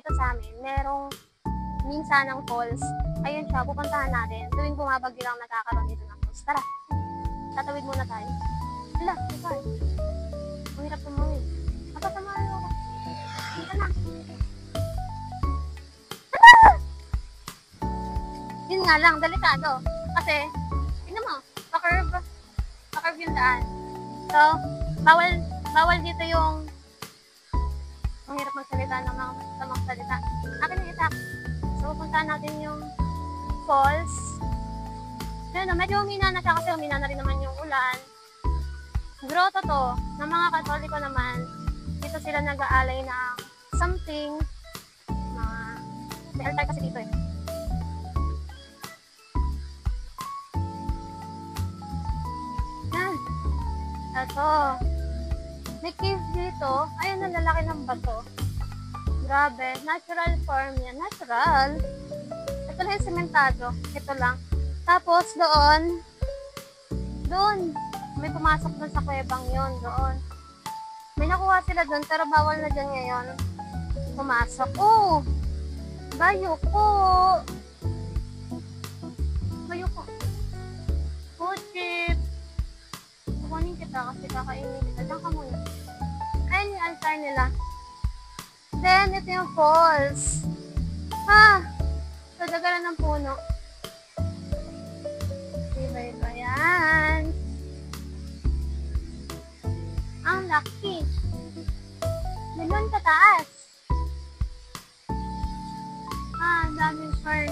dito sa amin, merong minsanang falls. Ayun siya, pupuntahan natin. Tuwing bumabagyo lang nagkakaroon dito ng falls. Tara, tatawid muna tayo. Hala, ikaw. Ang hirap tumawid. Napasamahan ako. Dito na. Hala! Yun nga lang, delikado. Kasi, tingnan mo, pa-curve yung daan. So, bawal dito yung ang hirap magsalita ng mga masamang salita. Akin yung itak. So, pupuntahan natin yung falls. Yun, medyo humina na siya kasi humina na rin naman yung ulan. Grotto to, ng mga Katoliko naman. Dito sila nag-aalay ng something. May altar kasi dito eh. Yan. Ito. May cave dito. Ayun, ang lalaki ng bato. Grabe. Natural form yan. Natural. Ito lang yung sementado. Ito lang. Tapos, doon, may pumasok doon sa kuwebang yun. Doon. May nakuha sila doon, pero bawal na dyan ngayon. Pumasok. Oh! Bayo ko! Bayo ko. Oh, chip! Kukunin kita kasi kakainin kita. Diyan ka muna. Ayan yung altar nila. Then, ito yung falls. Ha! So, dagalan ng puno. Iba-iba yan. Ang laki. Ganun kataas. Ang daming fern.